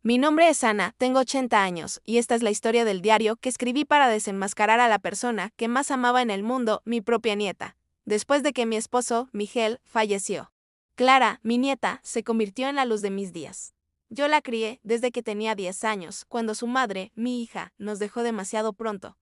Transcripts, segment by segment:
Mi nombre es Ana, tengo 80 años, y esta es la historia del diario que escribí para desenmascarar a la persona que más amaba en el mundo, mi propia nieta, después de que mi esposo, Miguel, falleció. Clara, mi nieta, se convirtió en la luz de mis días. Yo la crié desde que tenía 10 años, cuando su madre, mi hija, nos dejó demasiado pronto.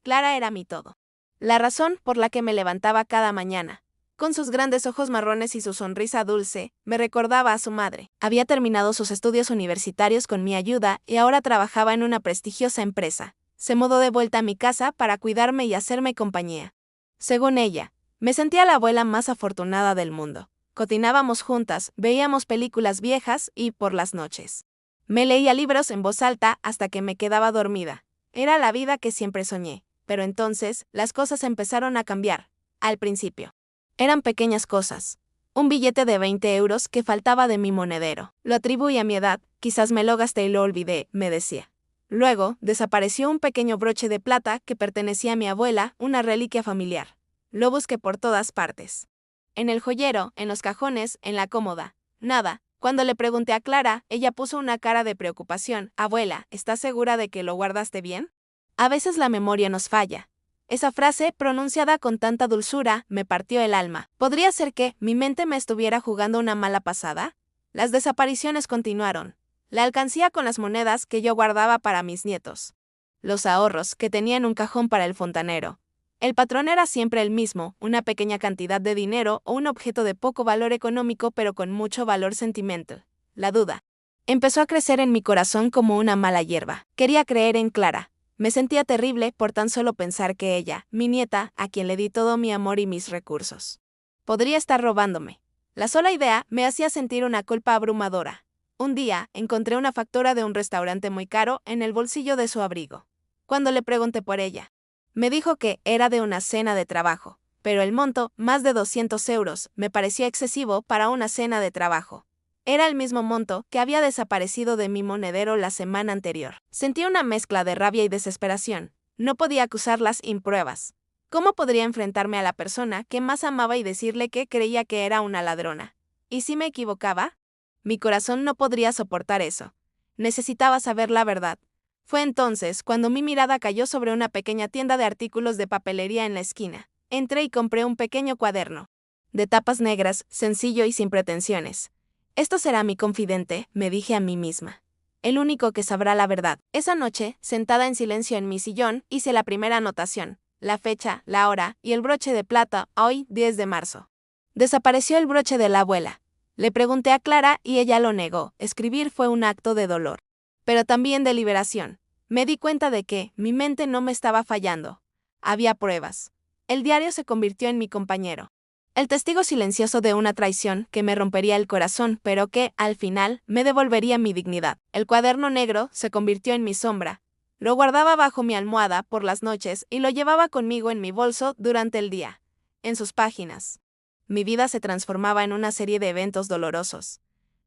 Clara era mi todo. La razón por la que me levantaba cada mañana. Con sus grandes ojos marrones y su sonrisa dulce, me recordaba a su madre. Había terminado sus estudios universitarios con mi ayuda y ahora trabajaba en una prestigiosa empresa. Se mudó de vuelta a mi casa para cuidarme y hacerme compañía. Según ella, me sentía la abuela más afortunada del mundo. Cocinábamos juntas, veíamos películas viejas y, por las noches, me leía libros en voz alta hasta que me quedaba dormida. Era la vida que siempre soñé, pero entonces las cosas empezaron a cambiar. Al principio eran pequeñas cosas. Un billete de 20 euros que faltaba de mi monedero. Lo atribuí a mi edad, quizás me lo gasté y lo olvidé, me decía. Luego, desapareció un pequeño broche de plata que pertenecía a mi abuela, una reliquia familiar. Lo busqué por todas partes. En el joyero, en los cajones, en la cómoda. Nada. Cuando le pregunté a Clara, ella puso una cara de preocupación. Abuela, ¿estás segura de que lo guardaste bien? A veces la memoria nos falla. Esa frase, pronunciada con tanta dulzura, me partió el alma. ¿Podría ser que mi mente me estuviera jugando una mala pasada? Las desapariciones continuaron. La alcancía con las monedas que yo guardaba para mis nietos. Los ahorros que tenía en un cajón para el fontanero. El patrón era siempre el mismo, una pequeña cantidad de dinero o un objeto de poco valor económico pero con mucho valor sentimental. La duda empezó a crecer en mi corazón como una mala hierba. Quería creer en Clara. Me sentía terrible por tan solo pensar que ella, mi nieta, a quien le di todo mi amor y mis recursos, podría estar robándome. La sola idea me hacía sentir una culpa abrumadora. Un día, encontré una factura de un restaurante muy caro en el bolsillo de su abrigo. Cuando le pregunté por ella, me dijo que era de una cena de trabajo, pero el monto, más de 200 euros, me parecía excesivo para una cena de trabajo. Era el mismo monto que había desaparecido de mi monedero la semana anterior. Sentí una mezcla de rabia y desesperación. No podía acusarlas sin pruebas. ¿Cómo podría enfrentarme a la persona que más amaba y decirle que creía que era una ladrona? ¿Y si me equivocaba? Mi corazón no podría soportar eso. Necesitaba saber la verdad. Fue entonces cuando mi mirada cayó sobre una pequeña tienda de artículos de papelería en la esquina. Entré y compré un pequeño cuaderno, de tapas negras, sencillo y sin pretensiones. Esto será mi confidente, me dije a mí misma. El único que sabrá la verdad. Esa noche, sentada en silencio en mi sillón, hice la primera anotación, la fecha, la hora y el broche de plata, hoy, 10 de marzo. Desapareció el broche de la abuela. Le pregunté a Clara y ella lo negó. Escribir fue un acto de dolor, pero también de liberación. Me di cuenta de que mi mente no me estaba fallando. Había pruebas. El diario se convirtió en mi compañero. El testigo silencioso de una traición que me rompería el corazón, pero que, al final, me devolvería mi dignidad. El cuaderno negro se convirtió en mi sombra. Lo guardaba bajo mi almohada por las noches y lo llevaba conmigo en mi bolso durante el día. En sus páginas, mi vida se transformaba en una serie de eventos dolorosos.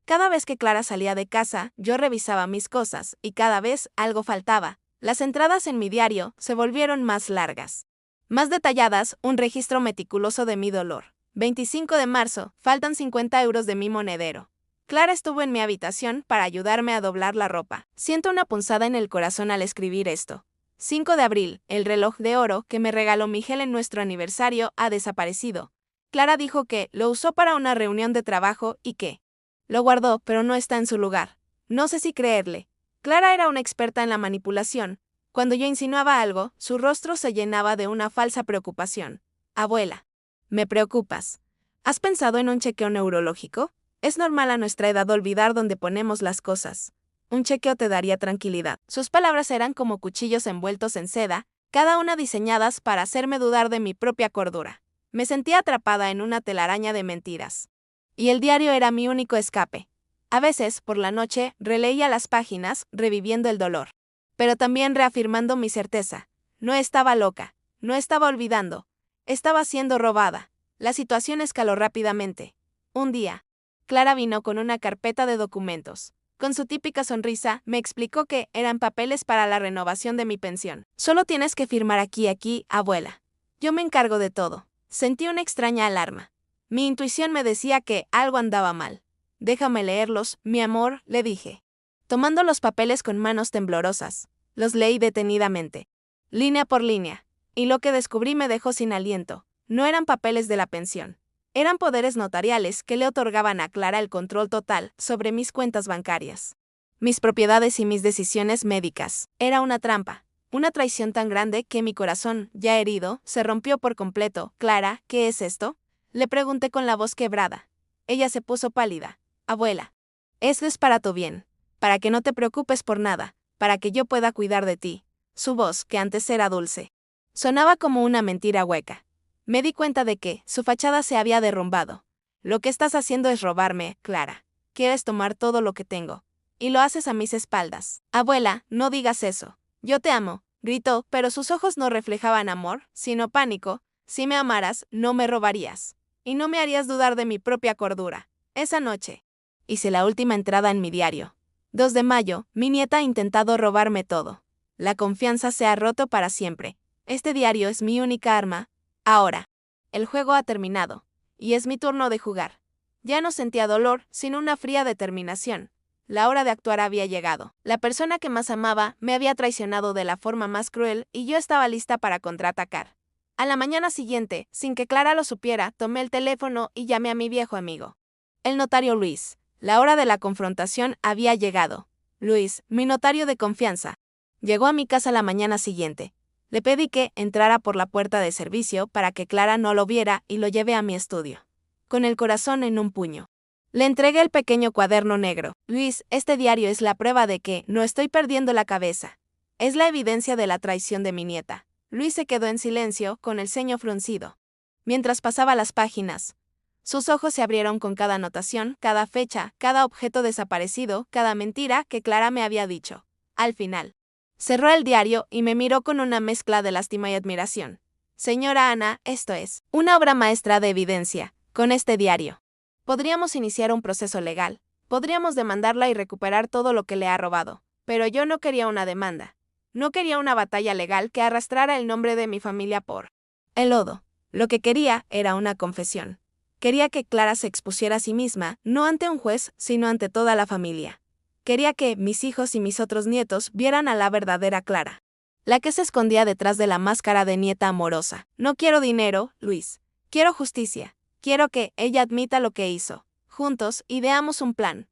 Cada vez que Clara salía de casa, yo revisaba mis cosas, y cada vez algo faltaba. Las entradas en mi diario se volvieron más largas, más detalladas, un registro meticuloso de mi dolor. 25 de marzo, faltan 50 euros de mi monedero. Clara estuvo en mi habitación para ayudarme a doblar la ropa. Siento una punzada en el corazón al escribir esto. 5 de abril, el reloj de oro que me regaló Miguel en nuestro aniversario ha desaparecido. Clara dijo que lo usó para una reunión de trabajo y que lo guardó, pero no está en su lugar. No sé si creerle. Clara era una experta en la manipulación. Cuando yo insinuaba algo, su rostro se llenaba de una falsa preocupación. Abuela, me preocupas. ¿Has pensado en un chequeo neurológico? Es normal a nuestra edad olvidar dónde ponemos las cosas. Un chequeo te daría tranquilidad. Sus palabras eran como cuchillos envueltos en seda, cada una diseñadas para hacerme dudar de mi propia cordura. Me sentía atrapada en una telaraña de mentiras. Y el diario era mi único escape. A veces, por la noche, releía las páginas, reviviendo el dolor, pero también reafirmando mi certeza. No estaba loca, no estaba olvidando, estaba siendo robada. La situación escaló rápidamente. Un día, Clara vino con una carpeta de documentos. Con su típica sonrisa, me explicó que eran papeles para la renovación de mi pensión. Solo tienes que firmar aquí, abuela. Yo me encargo de todo. Sentí una extraña alarma. Mi intuición me decía que algo andaba mal. Déjame leerlos, mi amor, le dije. Tomando los papeles con manos temblorosas, los leí detenidamente, línea por línea, y lo que descubrí me dejó sin aliento. No eran papeles de la pensión. Eran poderes notariales que le otorgaban a Clara el control total sobre mis cuentas bancarias, mis propiedades y mis decisiones médicas. Era una trampa, una traición tan grande que mi corazón, ya herido, se rompió por completo. Clara, ¿qué es esto?, le pregunté con la voz quebrada. Ella se puso pálida. Abuela, esto es para tu bien, para que no te preocupes por nada, para que yo pueda cuidar de ti. Su voz, que antes era dulce, sonaba como una mentira hueca. Me di cuenta de que su fachada se había derrumbado. Lo que estás haciendo es robarme, Clara. Quieres tomar todo lo que tengo. Y lo haces a mis espaldas. Abuela, no digas eso. Yo te amo, gritó, pero sus ojos no reflejaban amor, sino pánico. Si me amaras, no me robarías. Y no me harías dudar de mi propia cordura. Esa noche hice la última entrada en mi diario. 2 de mayo, mi nieta ha intentado robarme todo. La confianza se ha roto para siempre. Este diario es mi única arma. Ahora, el juego ha terminado, y es mi turno de jugar. Ya no sentía dolor, sino una fría determinación. La hora de actuar había llegado. La persona que más amaba me había traicionado de la forma más cruel y yo estaba lista para contraatacar. A la mañana siguiente, sin que Clara lo supiera, tomé el teléfono y llamé a mi viejo amigo, el notario Luis. La hora de la confrontación había llegado. Luis, mi notario de confianza, llegó a mi casa la mañana siguiente. Le pedí que entrara por la puerta de servicio para que Clara no lo viera y lo llevé a mi estudio, con el corazón en un puño. Le entregué el pequeño cuaderno negro. Luis, este diario es la prueba de que no estoy perdiendo la cabeza. Es la evidencia de la traición de mi nieta. Luis se quedó en silencio, con el ceño fruncido. Mientras pasaba las páginas, sus ojos se abrieron con cada anotación, cada fecha, cada objeto desaparecido, cada mentira que Clara me había dicho. Al final, cerró el diario y me miró con una mezcla de lástima y admiración. Señora Ana, esto es una obra maestra de evidencia. Con este diario podríamos iniciar un proceso legal. Podríamos demandarla y recuperar todo lo que le ha robado. Pero yo no quería una demanda. No quería una batalla legal que arrastrara el nombre de mi familia por el lodo. Lo que quería era una confesión. Quería que Clara se expusiera a sí misma, no ante un juez, sino ante toda la familia. Quería que mis hijos y mis otros nietos vieran a la verdadera Clara, la que se escondía detrás de la máscara de nieta amorosa. No quiero dinero, Luis. Quiero justicia. Quiero que ella admita lo que hizo. Juntos, ideamos un plan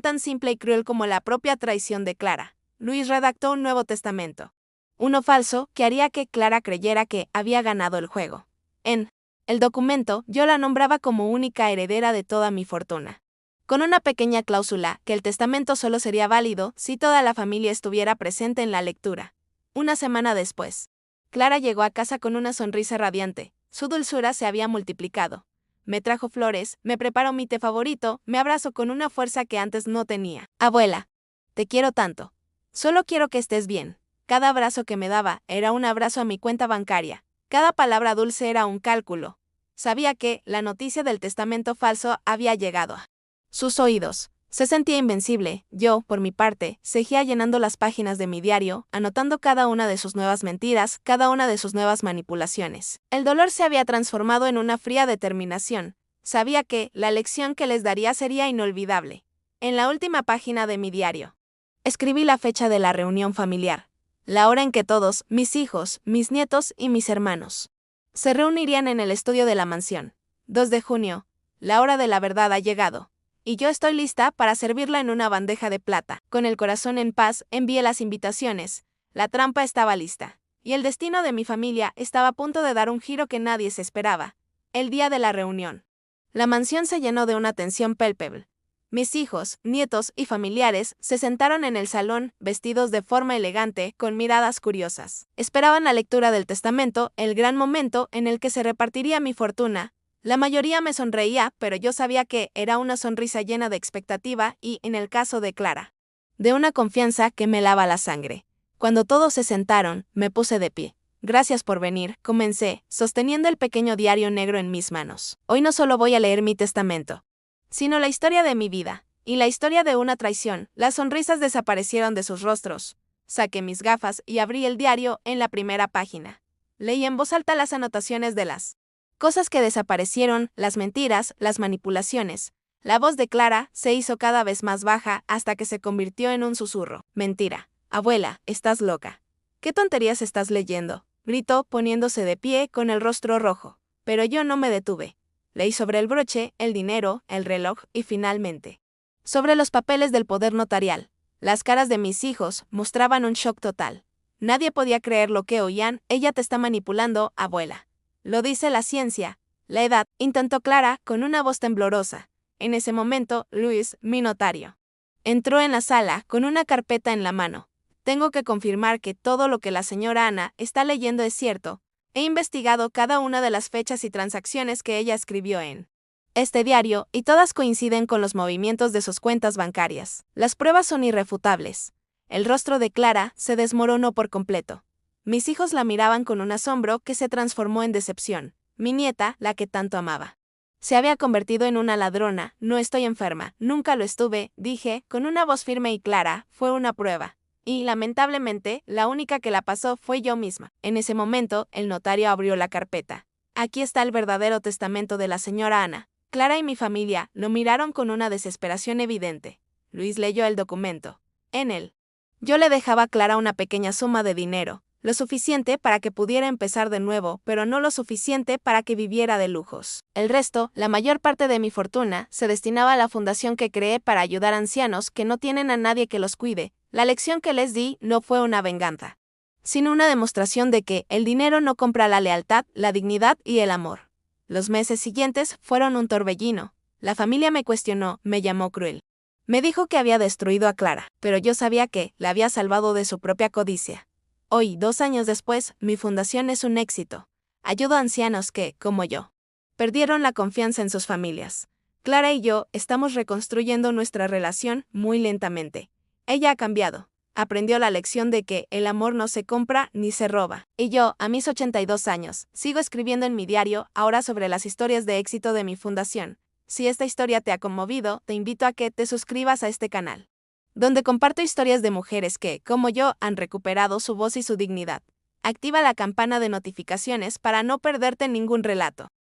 tan simple y cruel como la propia traición de Clara. Luis redactó un nuevo testamento. Uno falso que haría que Clara creyera que había ganado el juego. En el documento, yo la nombraba como única heredera de toda mi fortuna, con una pequeña cláusula que el testamento solo sería válido si toda la familia estuviera presente en la lectura. Una semana después, Clara llegó a casa con una sonrisa radiante. Su dulzura se había multiplicado. Me trajo flores, me preparó mi té favorito, me abrazó con una fuerza que antes no tenía. Abuela, te quiero tanto. Solo quiero que estés bien. Cada abrazo que me daba era un abrazo a mi cuenta bancaria. Cada palabra dulce era un cálculo. Sabía que la noticia del testamento falso había llegado a sus oídos. Se sentía invencible. Yo, por mi parte, seguía llenando las páginas de mi diario, anotando cada una de sus nuevas mentiras, cada una de sus nuevas manipulaciones. El dolor se había transformado en una fría determinación. Sabía que la lección que les daría sería inolvidable. En la última página de mi diario, escribí la fecha de la reunión familiar, la hora en que todos, mis hijos, mis nietos y mis hermanos, se reunirían en el estudio de la mansión. 2 de junio, la hora de la verdad ha llegado. Y yo estoy lista para servirla en una bandeja de plata. Con el corazón en paz, envié las invitaciones. La trampa estaba lista. Y el destino de mi familia estaba a punto de dar un giro que nadie se esperaba. El día de la reunión, la mansión se llenó de una tensión palpable. Mis hijos, nietos y familiares se sentaron en el salón, vestidos de forma elegante, con miradas curiosas. Esperaban la lectura del testamento, el gran momento en el que se repartiría mi fortuna. La mayoría me sonreía, pero yo sabía que era una sonrisa llena de expectativa y, en el caso de Clara, de una confianza que me lava la sangre. Cuando todos se sentaron, me puse de pie. Gracias por venir, comencé, sosteniendo el pequeño diario negro en mis manos. Hoy no solo voy a leer mi testamento, sino la historia de mi vida, y la historia de una traición. Las sonrisas desaparecieron de sus rostros. Saqué mis gafas y abrí el diario en la primera página. Leí en voz alta las anotaciones de las cosas que desaparecieron, las mentiras, las manipulaciones, La voz de Clara se hizo cada vez más baja hasta que se convirtió en un susurro. Mentira. Abuela, estás loca. ¿Qué tonterías estás leyendo? Gritó poniéndose de pie con el rostro rojo. Pero yo no me detuve. Leí sobre el broche, el dinero, el reloj y finalmente sobre los papeles del poder notarial. Las caras de mis hijos mostraban un shock total. Nadie podía creer lo que oían. Ella te está manipulando, abuela. Lo dice la ciencia. La edad, intentó Clara con una voz temblorosa. En ese momento, Luis, mi notario, entró en la sala con una carpeta en la mano. Tengo que confirmar que todo lo que la señora Ana está leyendo es cierto. He investigado cada una de las fechas y transacciones que ella escribió en este diario y todas coinciden con los movimientos de sus cuentas bancarias. Las pruebas son irrefutables. El rostro de Clara se desmoronó por completo. Mis hijos la miraban con un asombro que se transformó en decepción. Mi nieta, la que tanto amaba, se había convertido en una ladrona. No estoy enferma, nunca lo estuve, dije, con una voz firme y clara. Fue una prueba. Y, lamentablemente, la única que la pasó fue yo misma. En ese momento, el notario abrió la carpeta. Aquí está el verdadero testamento de la señora Ana. Clara y mi familia lo miraron con una desesperación evidente. Luis leyó el documento. En él, yo le dejaba a Clara una pequeña suma de dinero, lo suficiente para que pudiera empezar de nuevo, pero no lo suficiente para que viviera de lujos. El resto, la mayor parte de mi fortuna, se destinaba a la fundación que creé para ayudar a ancianos que no tienen a nadie que los cuide. La lección que les di no fue una venganza, sino una demostración de que el dinero no compra la lealtad, la dignidad y el amor. Los meses siguientes fueron un torbellino. La familia me cuestionó, me llamó cruel. Me dijo que había destruido a Clara, pero yo sabía que la había salvado de su propia codicia. Hoy, 2 años después, mi fundación es un éxito. Ayudo a ancianos que, como yo, perdieron la confianza en sus familias. Clara y yo estamos reconstruyendo nuestra relación muy lentamente. Ella ha cambiado. Aprendió la lección de que el amor no se compra ni se roba. Y yo, a mis 82 años, sigo escribiendo en mi diario, ahora sobre las historias de éxito de mi fundación. Si esta historia te ha conmovido, te invito a que te suscribas a este canal, donde comparto historias de mujeres que, como yo, han recuperado su voz y su dignidad. Activa la campana de notificaciones para no perderte ningún relato.